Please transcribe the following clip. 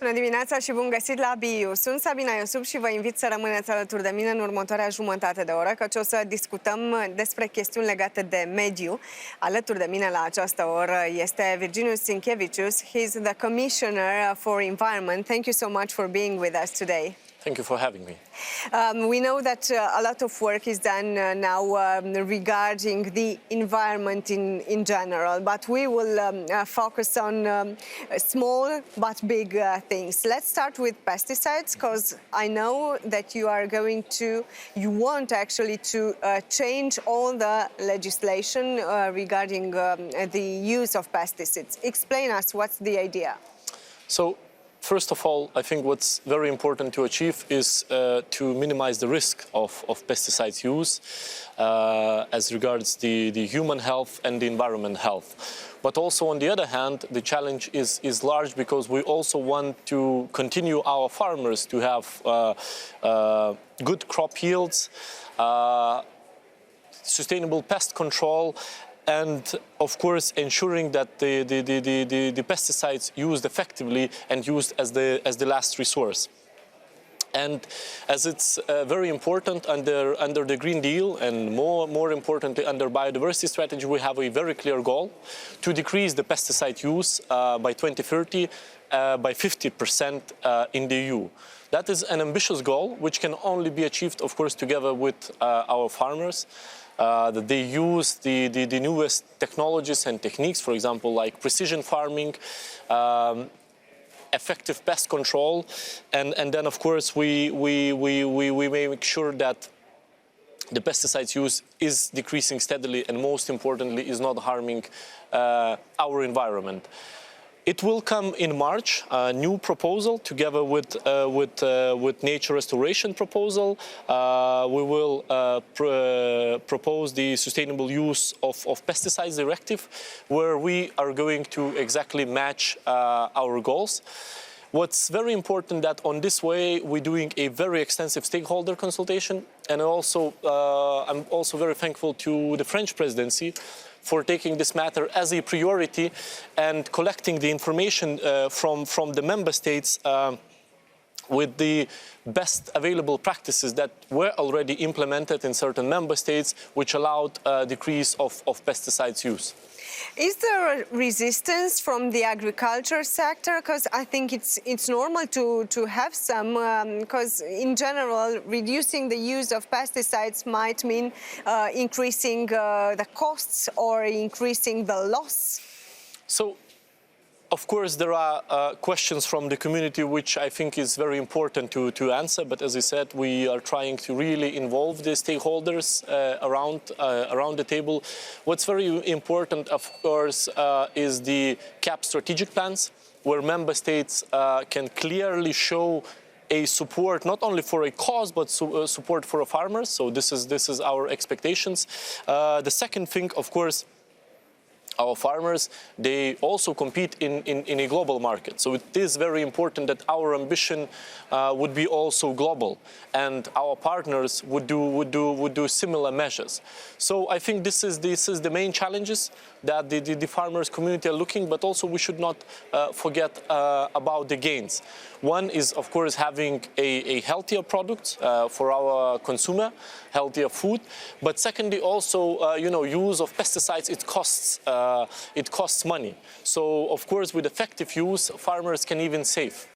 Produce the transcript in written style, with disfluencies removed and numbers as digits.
Bună dimineața și bun găsit la BIU. Sunt Sabina Iosub și vă invit să rămâneți alături de mine în următoarea jumătate de oră, căci o să discutăm despre chestiuni legate de mediu. Alături de mine la această oră este Virginijus Sinkevičius. He's the Commissioner for Environment. Thank you so much for being with us today. Thank you for having me. We know that a lot of work is done now regarding the environment in general, but we will focus on small but big things. Let's start with pesticides, because I know that you want actually to change all the legislation regarding the use of pesticides. Explain us what's the idea. So, first of all, I think what's very important to achieve is to minimize the risk of pesticides use as regards the human health and the environment health. But also, on the other hand, the challenge is large because we also want to continue our farmers to have good crop yields, sustainable pest control, and of course ensuring that the pesticides used effectively and used as the last resource. And as it's very important under the Green Deal, and more importantly under biodiversity strategy, we have a very clear goal to decrease the pesticide use by 2030 by 50% in the EU. That is an ambitious goal which can only be achieved, of course, together with our farmers. That they use the newest technologies and techniques, for example, like precision farming, effective pest control, and then of course we may make sure that the pesticides use is decreasing steadily, and most importantly is not harming our environment. It will come in March, a new proposal together with nature restoration proposal. We will propose the sustainable use of pesticides directive, where we are going to exactly match our goals. What's very important that on this way we're doing a very extensive stakeholder consultation, and also I'm also very thankful to the French presidency for taking this matter as a priority and collecting the information from the member states with the best available practices that were already implemented in certain member states, which allowed a decrease of pesticides use. Is there a resistance from the agriculture sector? Because I think it's normal to have some, because in general reducing the use of pesticides might mean increasing the costs or increasing the loss. So, of course, there are questions from the community which I think is very important to answer. But as I said, we are trying to really involve the stakeholders around the table. What's very important, of course, is the CAP strategic plans, where member states can clearly show a support not only for a cause but support for farmers. So this is our expectations. The second thing, of course, our farmers, they also compete in a global market. So it is very important that our ambition would be also global, and our partners would do similar measures. So I think this is the main challenges that the farmers community are looking, but also we should not forget about the gains. One is, of course, having a healthier product for our consumer, healthier food. But secondly, also, use of pesticides, it costs money. So, of course, with effective use, farmers can even save.